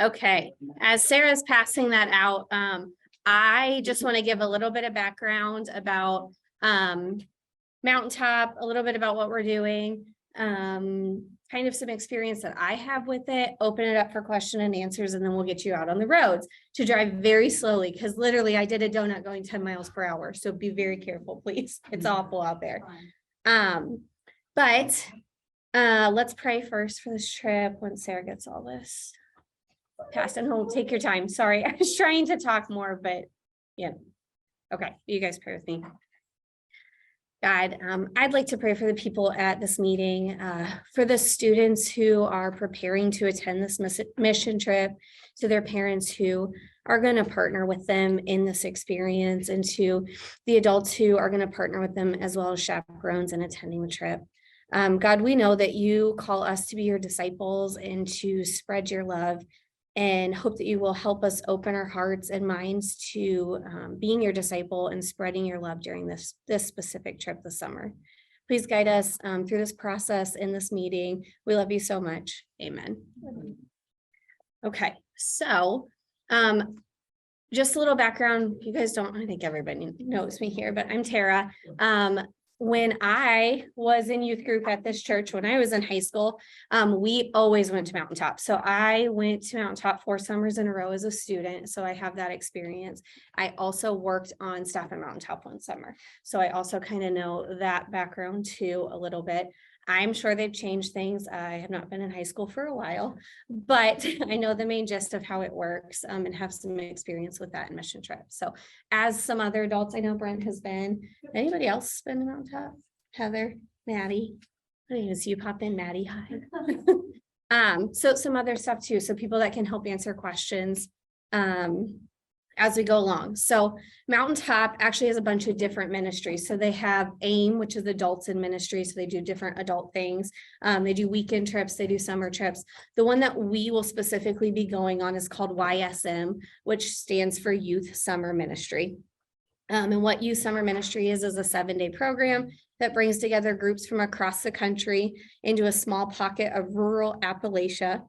Okay, as Sarah's passing that out, I just want to give a little bit of background about Mountain Top, a little bit about what we're doing, kind of some experience that I have with it, open it up for question and answers, and then we'll get you out on the roads to drive very slowly, because literally I did a donut going 10 miles per hour. So be very careful, please. It's awful out there. But let's pray first for this trip once Sarah gets all this passed and home. Take your time. Sorry, I was trying to talk more, but yeah. Okay, you guys pray with me. God, I'd like to pray for the people at this meeting, for the students who are preparing to attend this mission trip, to their parents who are going to partner with them in this experience, and to the adults who are going to partner with them, as well as chaperones in attending the trip. God, we know that you call us to be your disciples and to spread your love, and hope that you will help us open our hearts and minds to being your disciple and spreading your love during this specific trip this summer. Please guide us through this process in this meeting. We love you so much. Amen. Okay, so just a little background. You guys don't, I think everybody knows me here, but I'm Tara. When I was in youth group at this church, when I was in high school, we always went to Mountain Top. So I went to Mountain Top 4 summers in a row as a student. So I have that experience. I also worked on staff at Mountain Top 1 summer. So I also kind of know that background too a little bit. I'm sure they've changed things. I have not been in high school for a while, but I know the main gist of how it works, and have some experience with that in mission trip. So as some other adults, I know Brent has been. Anybody else been to Mountain Top? Heather, Maddie. I didn't even see you pop in, Maddie. Hi. So some other stuff too. So people that can help answer questions as we go along. So Mountain Top actually has a bunch of different ministries. So they have AIM, which is adults in ministry. So they do different adult things. They do weekend trips, they do summer trips. The one that we will specifically be going on is called YSM, which stands for Youth Summer Ministry. And what Youth Summer Ministry is a 7-day program that brings together groups from across the country into a small pocket of rural Appalachia.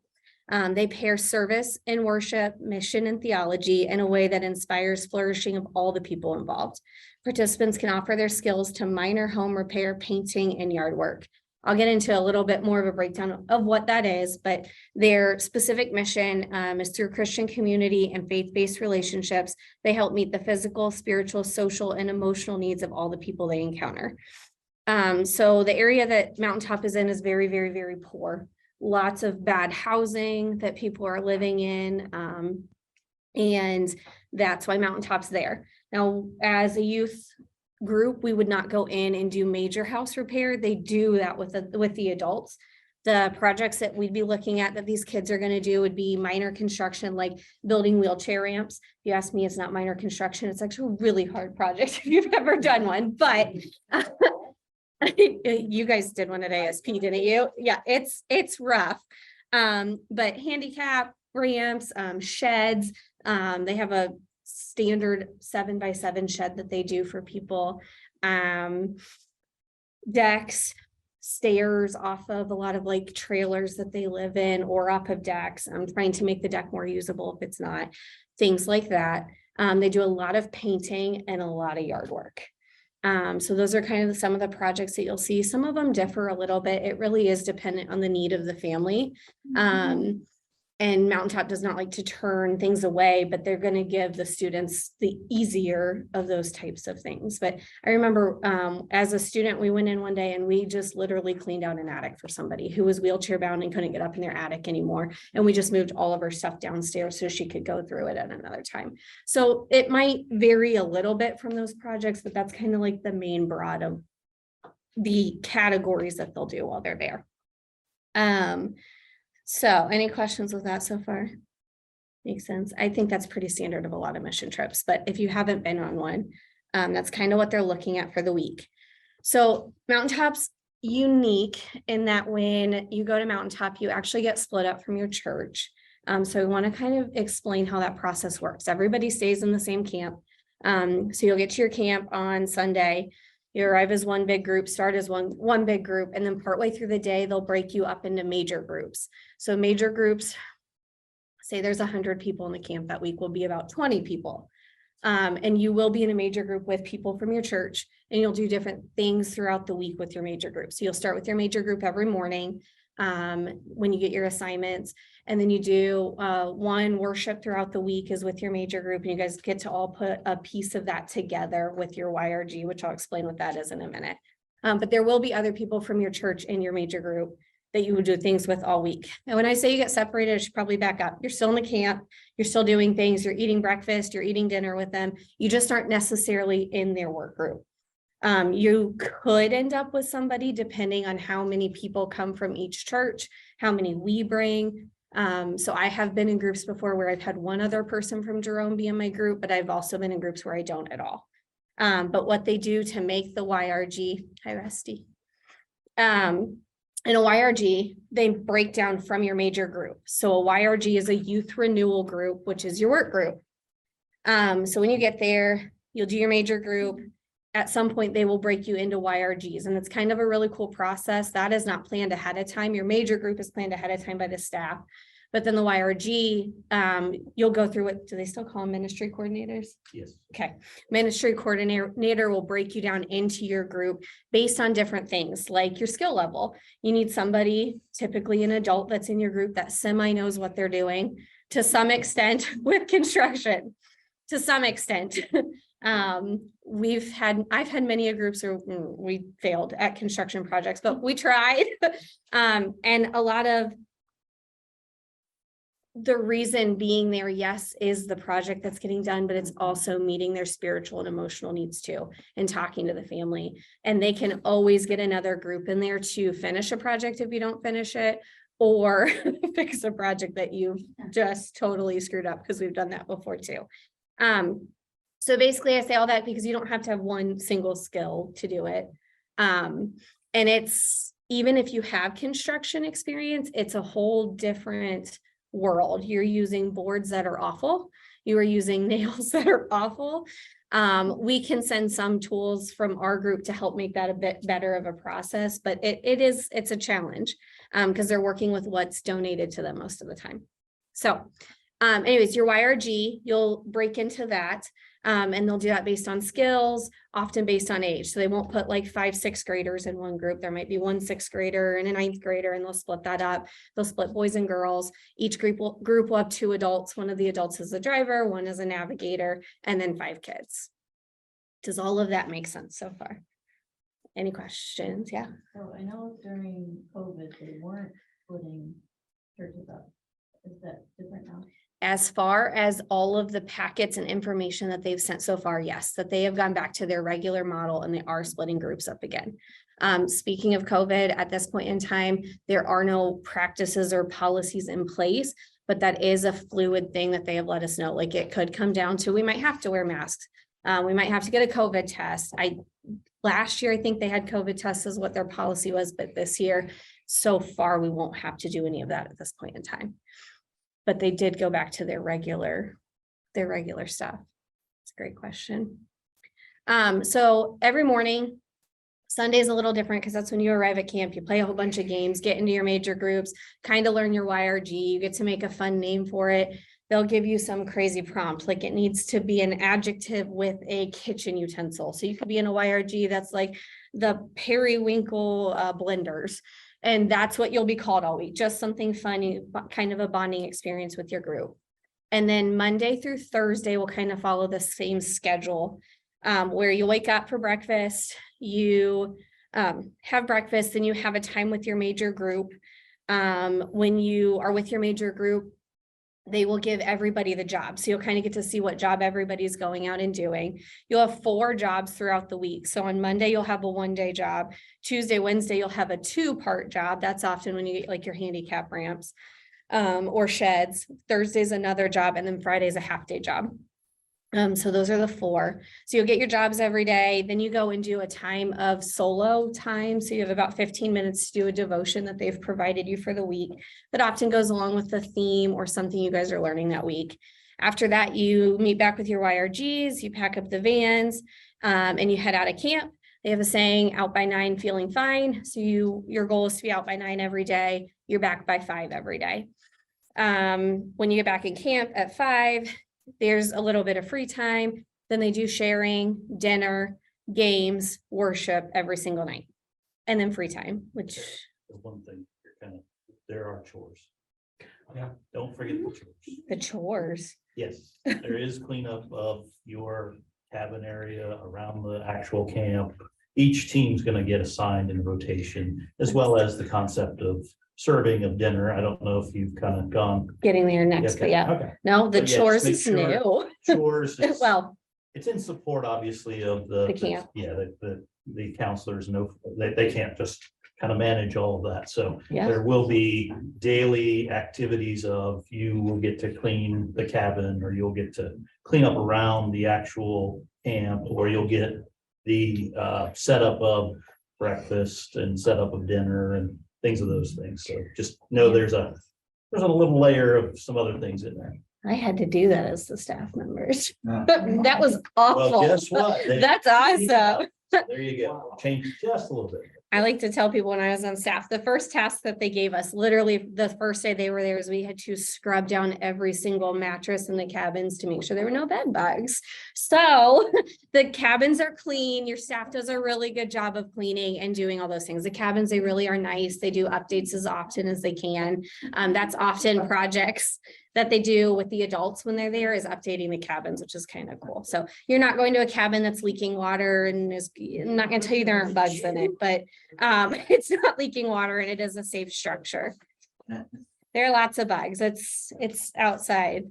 They pair service and worship, mission and theology in a way that inspires flourishing of all the people involved. Participants can offer their skills to minor home repair, painting, and yard work. I'll get into a little bit more of a breakdown of what that is, but their specific mission is through Christian community and faith-based relationships. They help meet the physical, spiritual, social, and emotional needs of all the people they encounter. So the area that Mountain Top is in is very, very, very poor. Lots of bad housing that people are living in. And that's why Mountain Top's there. Now, as a youth group, we would not go in and do major house repair. They do that with the adults. The projects that we'd be looking at that these kids are going to do would be minor construction, like building wheelchair ramps. If you ask me, it's not minor construction. It's actually a really hard project if you've ever done one, but you guys did one at ASP, didn't you? Yeah, it's rough. But handicap ramps, sheds, they have a standard 7x7 shed that they do for people, decks, stairs off of a lot of like trailers that they live in, or off of decks. I'm trying to make the deck more usable if it's not, things like that. They do a lot of painting and a lot of yard work. So those are kind of some of the projects that you'll see. Some of them differ a little bit. It really is dependent on the need of the family. And Mountain Top does not like to turn things away, but they're going to give the students the easier of those types of things. But I remember as a student, we went in one day and we just literally cleaned out an attic for somebody who was wheelchair bound and couldn't get up in their attic anymore. And we just moved all of her stuff downstairs so she could go through it at another time. So it might vary a little bit from those projects, but that's kind of like the main broad of the categories that they'll do while they're there. So any questions with that so far? Makes sense. I think that's pretty standard of a lot of mission trips, but if you haven't been on one, that's kind of what they're looking at for the week. So Mountain Top's unique in that when you go to Mountain Top, you actually get split up from your church. So we want to kind of explain how that process works. Everybody stays in the same camp. So you'll get to your camp on Sunday. You arrive as one big group, start as one big group, and then partway through the day, they'll break you up into major groups. So major groups say there's 100 people in the camp that week, will be about 20 people. And you will be in a major group with people from your church, and you'll do different things throughout the week with your major group. So you'll start with your major group every morning when you get your assignments, and then you do one worship throughout the week is with your major group, and you guys get to all put a piece of that together with your YRG, which I'll explain what that is in a minute. But there will be other people from your church in your major group that you would do things with all week. And when I say you get separated, I should probably back up. You're still in the camp, you're still doing things, you're eating breakfast, you're eating dinner with them. You just aren't necessarily in their work group. You could end up with somebody depending on how many people come from each church, how many we bring. So I have been in groups before where I've had one other person from Jerome be in my group, but I've also been in groups where I don't at all. But what they do to make the YRG, hi Rusty, in a YRG, they break down from your major group. So a YRG is a youth renewal group, which is your work group. So when you get there, you'll do your major group. At some point, they will break you into YRGs, and it's kind of a really cool process. That is not planned ahead of time. Your major group is planned ahead of time by the staff. But then the YRG, you'll go through what, do they still call them ministry coordinators? Yes. Okay. Ministry coordinator will break you down into your group based on different things like your skill level. You need somebody, typically an adult that's in your group that semi knows what they're doing to some extent with construction, to some extent. I've had many groups where we failed at construction projects, but we tried. And a lot of the reason being there, yes, is the project that's getting done, but it's also meeting their spiritual and emotional needs too, and talking to the family. And they can always get another group in there to finish a project if you don't finish it, or fix a project that you've just totally screwed up, because we've done that before too. So basically I say all that because you don't have to have one single skill to do it. And it's, even if you have construction experience, it's a whole different world. You're using boards that are awful. You are using nails that are awful. We can send some tools from our group to help make that a bit better of a process, but it's a challenge because they're working with what's donated to them most of the time. So anyways, your YRG, you'll break into that. And they'll do that based on skills, often based on age. So they won't put like 5 6th graders in one group. There might be 1 6th grader and a 9th grader, and they'll split that up. They'll split boys and girls. Each group will have 2 adults. One of the adults is a driver, one is a navigator, and then 5 kids. Does all of that make sense so far? Any questions? Yeah. So I know during COVID, they weren't splitting churches up. Is that different now? As far as all of the packets and information that they've sent so far, yes, that they have gone back to their regular model and they are splitting groups up again. Speaking of COVID, at this point in time, there are no practices or policies in place, but that is a fluid thing that they have let us know. Like it could come down to, we might have to wear masks. We might have to get a COVID test. Last year, I think they had COVID tests is what their policy was, but this year, so far, we won't have to do any of that at this point in time. But they did go back to their regular stuff. It's a great question. So every morning, Sunday's a little different because that's when you arrive at camp. You play a whole bunch of games, get into your major groups, kind of learn your YRG. You get to make a fun name for it. They'll give you some crazy prompt, like it needs to be an adjective with a kitchen utensil. So you could be in a YRG that's like the periwinkle blenders. And that's what you'll be called all week. Just something funny, kind of a bonding experience with your group. And then Monday through Thursday, we'll kind of follow the same schedule where you wake up for breakfast, you have breakfast, then you have a time with your major group. When you are with your major group, they will give everybody the job. So you'll kind of get to see what job everybody's going out and doing. You'll have 4 jobs throughout the week. So on Monday, you'll have a 1-day job. Tuesday, Wednesday, you'll have a 2-part job. That's often when you get like your handicap ramps or sheds. Thursday's another job. And then Friday's a half-day job. So those are the 4. So you'll get your jobs every day. Then you go and do a time of solo time. So you have about 15 minutes to do a devotion that they've provided you for the week that often goes along with the theme or something you guys are learning that week. After that, you meet back with your YRGs, you pack up the vans, and you head out of camp. They have a saying, out by 9, feeling fine. So your goal is to be out by 9 every day. You're back by 5 every day. When you get back in camp at 5, there's a little bit of free time. Then they do sharing, dinner, games, worship every single night. And then free time, which The one thing there are chores. Yeah, don't forget the chores. the chores. Yes, there is cleanup of your cabin area around the actual camp. Each team's gonna get assigned in rotation, as well as the concept of serving of dinner. I don't know if you've kind of gone. Getting there next, but yeah. Okay. No, the But yeah, chores just is make new. Chores. is- Well, It's in support, obviously, of the camp. Yeah, the counselors know they can't just kind of manage all of that. So yeah, there will be daily activities of you will get to clean the cabin, or you'll get to clean up around the actual camp, or you'll get the setup of breakfast and setup of dinner and things of those things. So just know there's a little layer of some other things in there. I had to do that as the staff members. That was awful. Well, guess what? That's awesome. There you go. Change just a little bit. I like to tell people when I was on staff, the first task that they gave us, literally the first day they were there, is we had to scrub down every single mattress in the cabins to make sure there were no bed bugs. So the cabins are clean. Your staff does a really good job of cleaning and doing all those things. The cabins, they really are nice. They do updates as often as they can. That's often projects that they do with the adults when they're there, is updating the cabins, which is kind of cool. So you're not going to a cabin that's leaking water and I'm not going to tell you there aren't bugs in it, but it's not leaking water and it is a safe structure. There are lots of bugs. It's outside.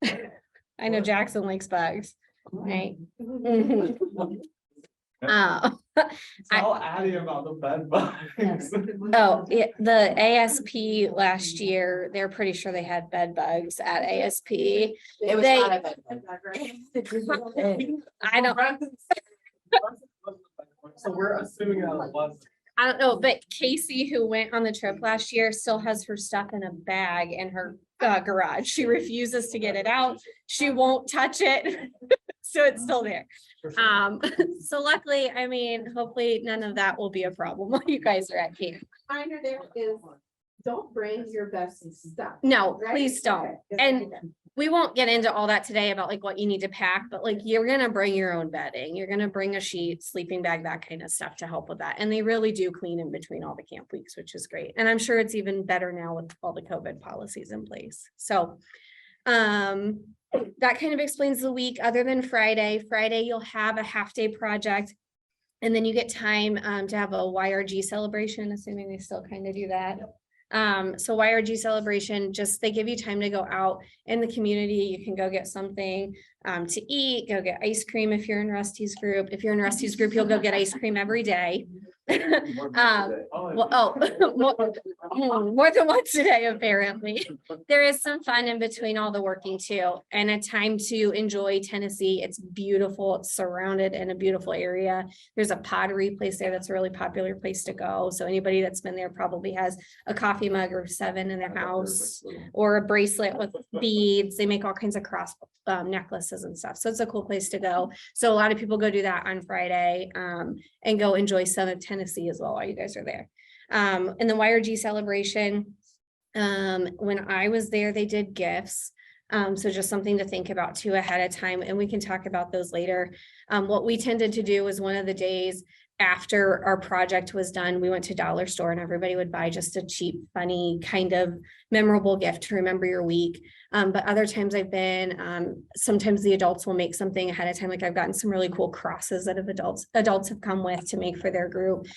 I know Jackson likes bugs, right? Tell Addie about the bed bugs. Oh, the ASP last year, they're pretty sure they had bed bugs at ASP. It was They- not a bed bug, right? I don't, So we're assuming that it was. I don't know, but Casey, who went on the trip last year, still has her stuff in a bag in her garage. She refuses to get it out. She won't touch it. So it's still there. So luckily, I mean, hopefully none of that will be a problem while you guys are at camp. Reminder there is, don't bring your best stuff. No, right? please don't. Okay. And we won't get into all that today about like what you need to pack, but like you're gonna bring your own bedding. You're gonna bring a sheet, sleeping bag, that kind of stuff to help with that. And they really do clean in between all the camp weeks, which is great. And I'm sure it's even better now with all the COVID policies in place. So that kind of explains the week. Other than Friday, you'll have a half-day project. And then you get time to have a YRG celebration, assuming they still kind of do that. So YRG celebration, just they give you time to go out in the community. You can go get something to eat, go get ice cream if you're in Rusty's group. If you're in Rusty's group, you'll go get ice cream every day. Well, more than once a day, apparently. There is some fun in between all the working too, and a time to enjoy Tennessee. It's beautiful. It's surrounded in a beautiful area. There's a pottery place there that's a really popular place to go. So anybody that's been there probably has a coffee mug or 7 in their house, or a bracelet with beads. They make all kinds of cross necklaces and stuff. So it's a cool place to go. So a lot of people go do that on Friday and go enjoy some of Tennessee as well while you guys are there. And the YRG celebration, when I was there, they did gifts. So just something to think about too ahead of time, and we can talk about those later. What we tended to do was one of the days after our project was done, we went to dollar store and everybody would buy just a cheap, funny, kind of memorable gift to remember your week. But other times I've been, sometimes the adults will make something ahead of time. Like I've gotten some really cool crosses that adults have come with to make for their group.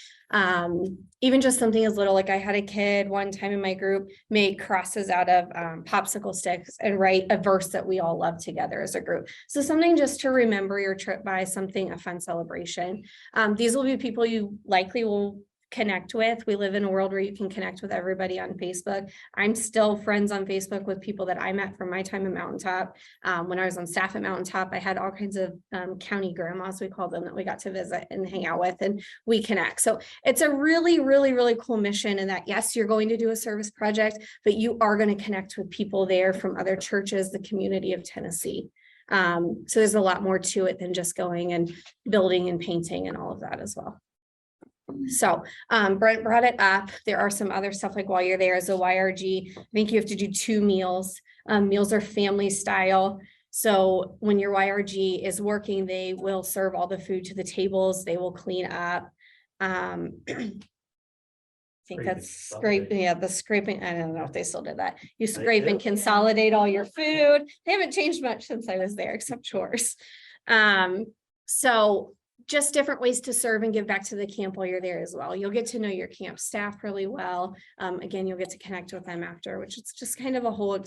Even just something as little, like I had a kid one time in my group make crosses out of popsicle sticks and write a verse that we all love together as a group. So something just to remember your trip by, something, a fun celebration. These will be people you likely will connect with. We live in a world where you can connect with everybody on Facebook. I'm still friends on Facebook with people that I met from my time at Mountain Top. When I was on staff at Mountain Top, I had all kinds of county grandmas, we call them, that we got to visit and hang out with, and we connect. So it's a really, really, really cool mission, in that yes, you're going to do a service project, but you are going to connect with people there from other churches, the community of Tennessee. So there's a lot more to it than just going and building and painting and all of that as well. So, Brent brought it up. There are some other stuff like while you're there as a YRG, I think you have to do 2 meals. Meals are family style. So when your YRG is working, they will serve all the food to the tables. They will clean up. I think that's scraping, yeah, the scraping. I don't know if they still did that. You scrape and consolidate all your food. They haven't changed much since I was there, except chores. So just different ways to serve and give back to the camp while you're there as well. You'll get to know your camp staff really well. Again, you'll get to connect with them after, which is just kind of a whole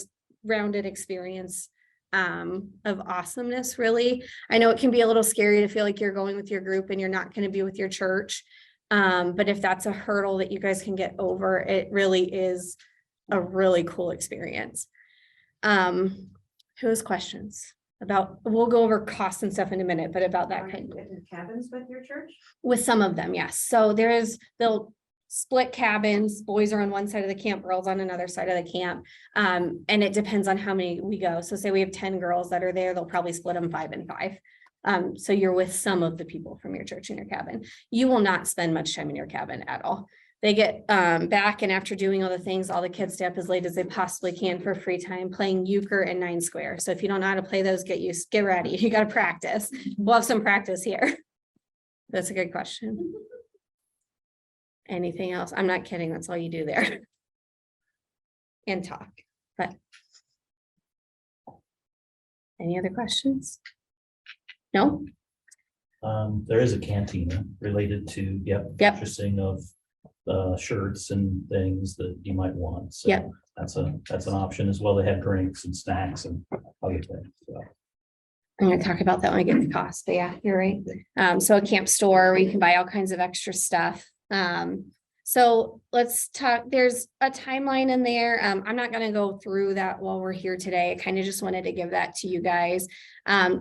rounded experience of awesomeness, really. I know it can be a little scary to feel like you're going with your group and you're not going to be with your church. But if that's a hurdle that you guys can get over, it really is a really cool experience. Who has questions about, we'll go over costs and stuff in a minute, but about that kind of. Cabins with your church? With some of them, yes. So they'll split cabins. Boys are on one side of the camp, girls on another side of the camp. And it depends on how many we go. So say we have 10 girls that are there, they'll probably split them 5 and 5. So you're with some of the people from your church in your cabin. You will not spend much time in your cabin at all. They get back, and after doing all the things, all the kids stay up as late as they possibly can for free time playing euchre and 9 square. So if you don't know how to play those, get ready. You got to practice. We'll have some practice here. That's a good question. Anything else? I'm not kidding. That's all you do there. And talk. But any other questions? No? There is a cantina related to, purchasing of shirts and things that you might want. So Yep. that's an option as well. They have drinks and snacks and other things. So. I'm going to talk about that when I get to cost, but yeah, you're right. So a camp store where you can buy all kinds of extra stuff. So let's talk, there's a timeline in there. I'm not going to go through that while we're here today. I kind of just wanted to give that to you guys.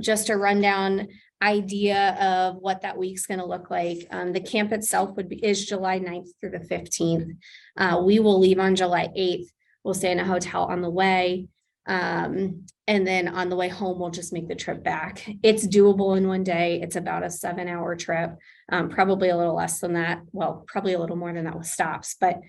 Just a rundown idea of what that week's going to look like. The camp itself is July 9th through the 15th. We will leave on July 8th. We'll stay in a hotel on the way. And then on the way home, we'll just make the trip back. It's doable in one day. It's about a 7-hour trip, probably a little less than that. Well, probably a little more than that with stops, but,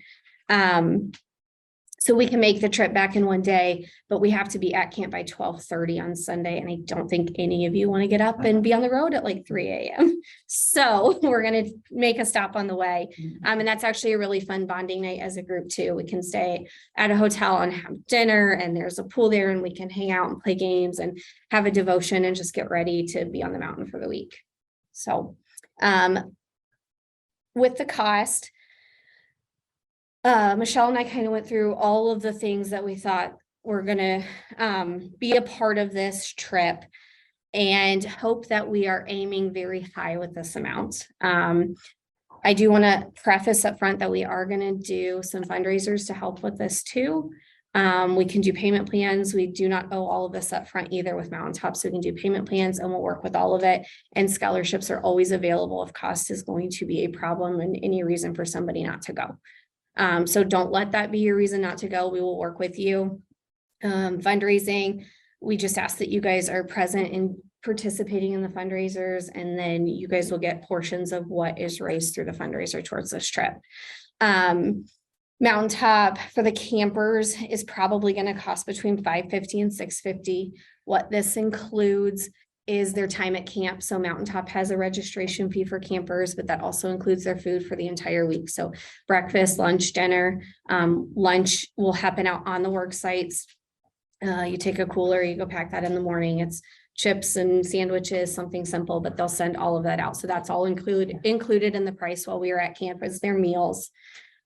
so we can make the trip back in one day, but we have to be at camp by 12:30 on Sunday. And I don't think any of you want to get up and be on the road at like 3 a.m. So we're going to make a stop on the way. And that's actually a really fun bonding night as a group too. We can stay at a hotel and have dinner, and there's a pool there, and we can hang out and play games and have a devotion and just get ready to be on the mountain for the week. So, with the cost, Michelle and I kind of went through all of the things that we thought were going to be a part of this trip, and hope that we are aiming very high with this amount. I do want to preface up front that we are going to do some fundraisers to help with this too. We can do payment plans. We do not owe all of this up front either with Mountain T.O.P, so we can do payment plans and we'll work with all of it. And scholarships are always available if cost is going to be a problem and any reason for somebody not to go. So don't let that be your reason not to go. We will work with you. Fundraising, we just ask that you guys are present and participating in the fundraisers, and then you guys will get portions of what is raised through the fundraiser towards this trip. Mountain T.O.P for the campers is probably going to cost between $550 and $650. What this includes is their time at camp. So Mountain T.O.P has a registration fee for campers, but that also includes their food for the entire week. So breakfast, lunch, dinner. Lunch will happen out on the work sites. You take a cooler, you go pack that in the morning. It's chips and sandwiches, something simple, but they'll send all of that out. So that's all included in the price while we are at camp is their meals.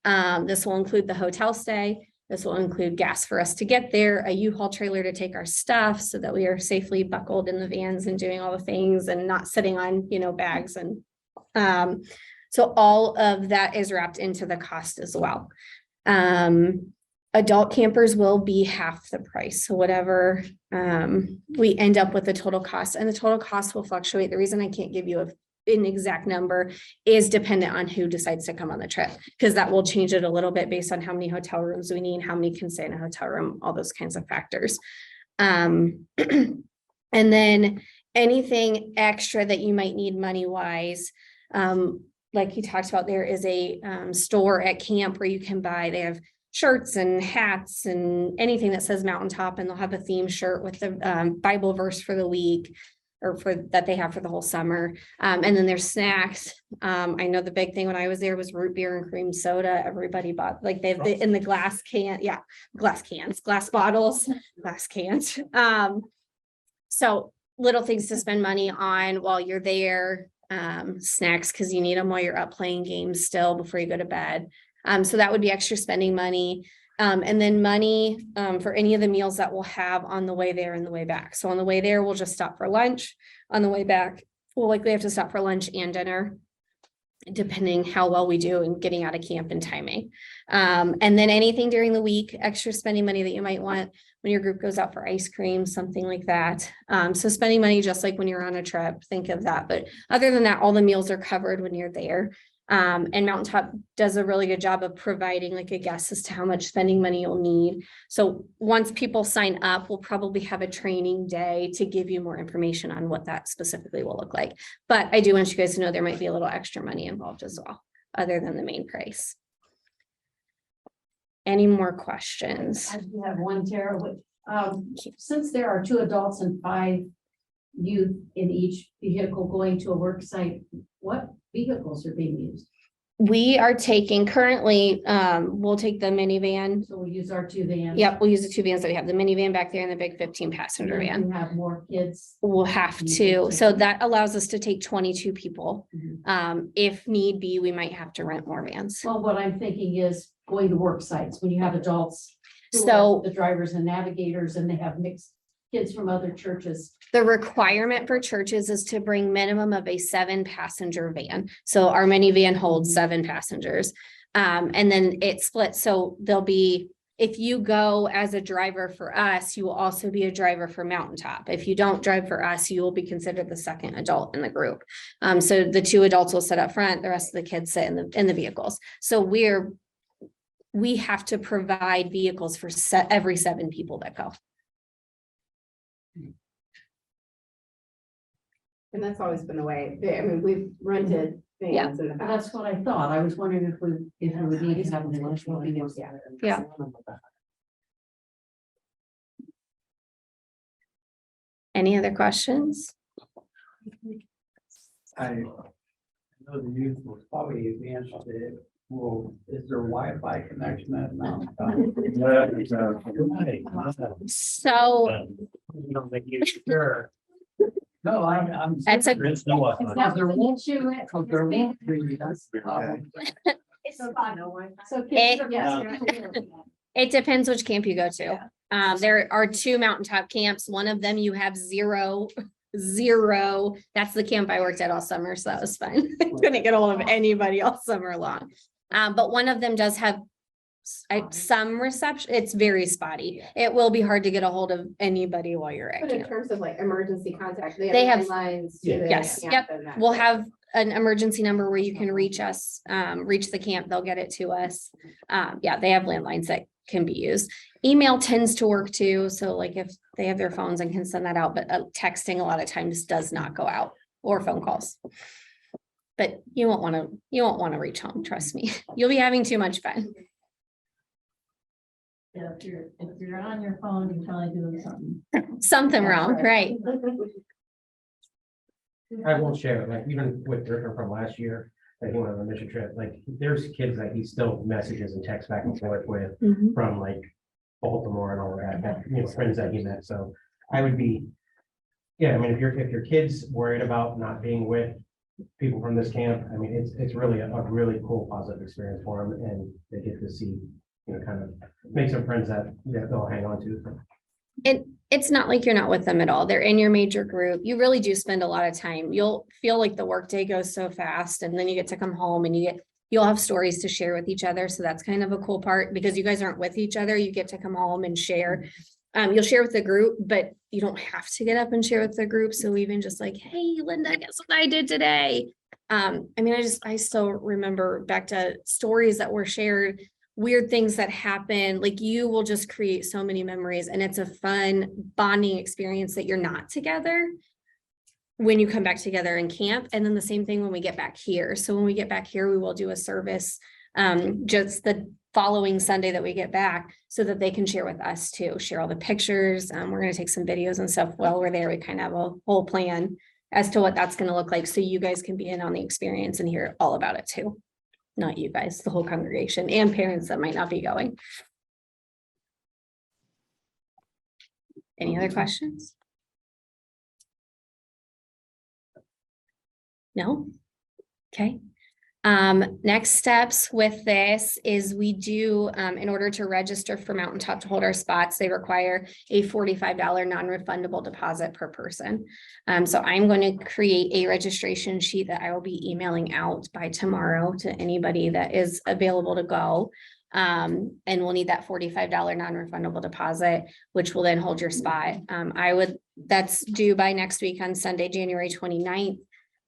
This will include the hotel stay. This will include gas for us to get there, a U-Haul trailer to take our stuff so that we are safely buckled in the vans and doing all the things and not sitting on, bags. And so all of that is wrapped into the cost as well. Adult campers will be half the price. So whatever we end up with the total cost, and the total cost will fluctuate. The reason I can't give you an exact number is dependent on who decides to come on the trip, because that will change it a little bit based on how many hotel rooms we need, how many can stay in a hotel room, all those kinds of factors. And then anything extra that you might need money wise, like you talked about, there is a store at camp where you can buy, they have shirts and hats and anything that says Mountain Top, and they'll have a theme shirt with the Bible verse for the week or for that they have for the whole summer. And then there's snacks. I know the big thing when I was there was root beer and cream soda. Everybody bought like they have the in the glass can, glass cans, glass bottles, glass cans. So little things to spend money on while you're there. Snacks because you need them while you're up playing games still before you go to bed. So that would be extra spending money. And then money for any of the meals that we'll have on the way there and the way back. So on the way there, we'll just stop for lunch. On the way back, we'll likely have to stop for lunch and dinner, depending how well we do in getting out of camp and timing. And then anything during the week, extra spending money that you might want when your group goes out for ice cream, something like that. So spending money just like when you're on a trip, think of that. But other than that, all the meals are covered when you're there. And Mountain Top does a really good job of providing like a guess as to how much spending money you'll need. So once people sign up, we'll probably have a training day to give you more information on what that specifically will look like. But I do want you guys to know there might be a little extra money involved as well, other than the main price. Any more questions? I do have one, Tara. Since there are 2 adults and 5 youth in each vehicle going to a work site, what vehicles are being used? We are taking currently, we'll take the minivan. So we'll use our 2 vans. Yep, we'll use the 2 vans that we have, the minivan back there and the big 15 passenger And then van. we have more kids. We'll have to, so that allows us to take 22 people. If need be, we might have to rent more vans. Well, what I'm thinking is going to work sites when you have adults. who So- are the drivers and navigators, and they have mixed kids from other churches. The requirement for churches is to bring minimum of a 7-passenger van. So our minivan holds 7 passengers. And then it splits. So there'll be, if you go as a driver for us, you will also be a driver for Mountain Top. If you don't drive for us, you will be considered the second adult in the group. So the 2 adults will sit up front, the rest of the kids sit in the vehicles. So we have to provide vehicles for every 7 people that go. And that's always been the way. I mean, we've rented vans in the past. That's what I thought. I was wondering if we would need to have an additional vehicle. Yeah. Any other questions? I know the youth will probably advance it. Well, is there Wi-Fi connection at Mountain Top? So Sure. No, I'm. That's a- There is no Wi-Fi. That was an issue. Because there won't be, that's the problem. So It- kids, yes. it depends which camp you go to. There are 2 Mountain Top camps. One of them you have zero. That's the camp I worked at all summer, so that was fun. Couldn't get a hold of anybody all summer long. But one of them does have some reception. It's very spotty. It will be hard to get a hold of anybody while you're at But in camp. terms of like emergency contact, They they have- have lines. Yes, yep. We'll have an emergency number where you can reach us, reach the camp. They'll get it to us. Yeah, they have landlines that can be used. Email tends to work too. So like if they have their phones and can send that out, but texting a lot of times does not go out, or phone calls. But you won't want to reach home. Trust me. You'll be having too much fun. Yeah, if you're on your phone, you're probably doing something. Something wrong, right? I will share, like, even with Griffin from last year, that he went on a mission trip, like, there's kids that he still messages and texts back and forth with Mhm. from like Baltimore and all of that, you know, friends that he met, so I would be. Yeah, I mean, if your kid's worried about not being with people from this camp, I mean, it's really a really cool positive experience for them, and they get to see, you know, kind of make some friends that they'll hang on to. It's not like you're not with them at all. They're in your major group. You really do spend a lot of time. You'll feel like the workday goes so fast, and then you get to come home and you'll have stories to share with each other. So that's kind of a cool part, because you guys aren't with each other. You get to come home and share. You'll share with the group, but you don't have to get up and share with the group. So even just like, hey, Linda, guess what I did today? I mean, I still remember back to stories that were shared, weird things that happen. Like, you will just create so many memories, and it's a fun bonding experience that you're not together. when you come back together in camp, and then the same thing when we get back here. So when we get back here, we will do a service just the following Sunday that we get back, so that they can share with us too, share all the pictures. We're gonna take some videos and stuff while we're there. We kind of have a whole plan as to what that's gonna look like, so you guys can be in on the experience and hear all about it too. Not you guys, the whole congregation and parents that might not be going. Any other questions? No? Okay. Next steps with this is we do, in order to register for Mountain Top to hold our spots, they require a $45 non-refundable deposit per person. So I'm going to create a registration sheet that I will be emailing out by tomorrow to anybody that is available to go. And we'll need that $45 non-refundable deposit, which will then hold your spot. That's due by next week on Sunday, January 29th.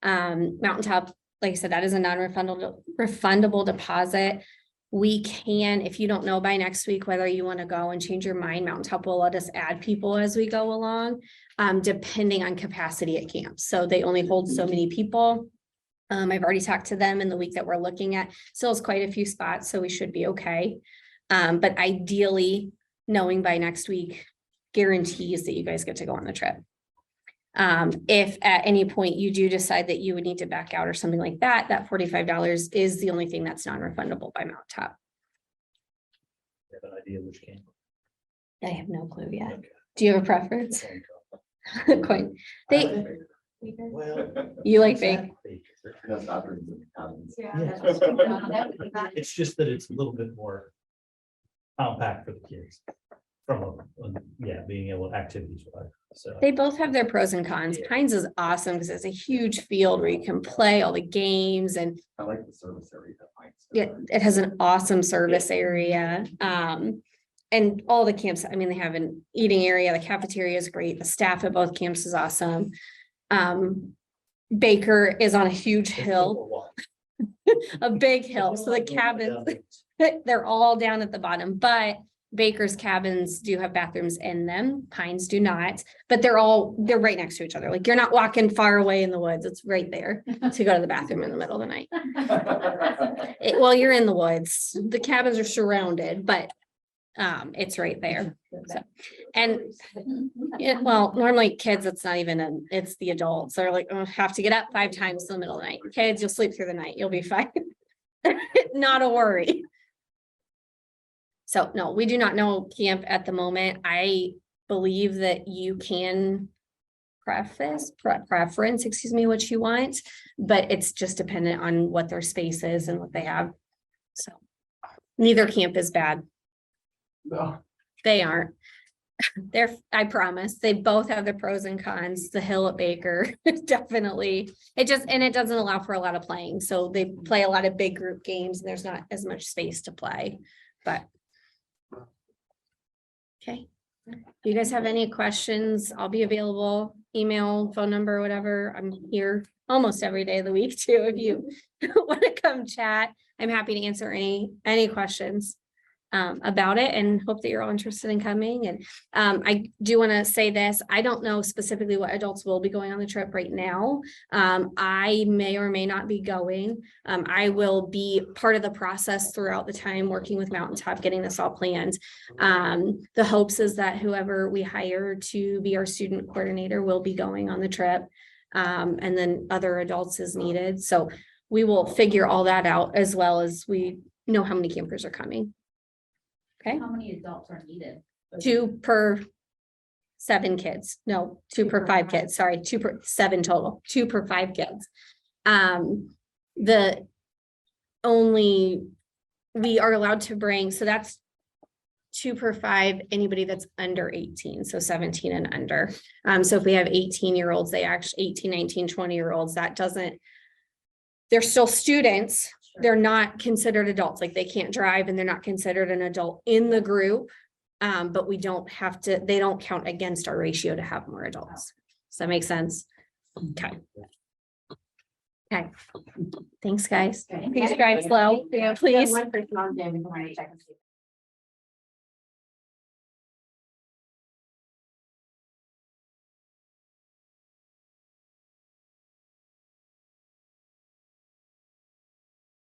Mountain Top, like I said, that is a non-refundable deposit. We can, if you don't know by next week whether you want to go and change your mind, Mountain Top will let us add people as we go along, depending on capacity at camp. So they only hold so many people. I've already talked to them in the week that we're looking at. Still has quite a few spots, so we should be okay. But ideally, knowing by next week guarantees that you guys get to go on the trip. If at any point you do decide that you would need to back out or something like that, that $45 is the only thing that's non-refundable by Mountain Top. You have an idea which camp? I have no clue yet. Okay. Do you have a preference? Quite. Well. You like bake? It's just that it's a little bit more compact for the kids. Being able to activities, so. They both have their pros and cons. Pines is awesome because it's a huge field where you can play all the games, and I like the service area. it has an awesome service area. And all the camps, I mean, they have an eating area, the cafeteria is great, the staff at both camps is awesome. Baker is on a huge hill, a big hill, so the cabins, they're all down at the bottom, but Baker's cabins do have bathrooms in them. Pines do not, but they're right next to each other. Like, you're not walking far away in the woods. It's right there to go to the bathroom in the middle of the night. Well, you're in the woods. The cabins are surrounded, but it's right there. So, and well, normally kids, it's not even it's the adults. They're like, oh, have to get up 5 times in the middle of the night. Kids, you'll sleep through the night. You'll be fine. Not a worry. So no, we do not know camp at the moment. I believe that you can preference, what you want, but it's just dependent on what their space is and what they have. So neither camp is bad. No. They aren't. I promise. They both have the pros and cons. The hill at Baker, definitely. It doesn't allow for a lot of playing. So they play a lot of big group games and there's not as much space to play, but. Okay. If you guys have any questions, I'll be available, email, phone number, whatever. I'm here almost every day of the week too. If you want to come chat, I'm happy to answer any questions about it, and hope that you're all interested in coming. And I do want to say this, I don't know specifically what adults will be going on the trip right now. I may or may not be going. I will be part of the process throughout the time, working with Mountain Top, getting this all planned. The hopes is that whoever we hire to be our student coordinator will be going on the trip, and then other adults as needed. So we will figure all that out, as well as we know how many campers are coming. Okay. How many adults are needed? 2 per 7 kids. No, 2 per 5 kids. Sorry, 2 per 7 total. 2 per 5 kids. We are allowed to bring, so that's 2 per 5, anybody that's under 18, so 17 and under. So if we have 18-year-olds, they actually 18, 19, 20-year-olds, they're still students. They're not considered adults, like they can't drive and they're not considered an adult in the group. But they don't count against our ratio to have more adults. Does that make sense? Okay. Okay. Thanks, guys. Okay. Please drive slow. Yeah, please. One person on Zoom before I check and see.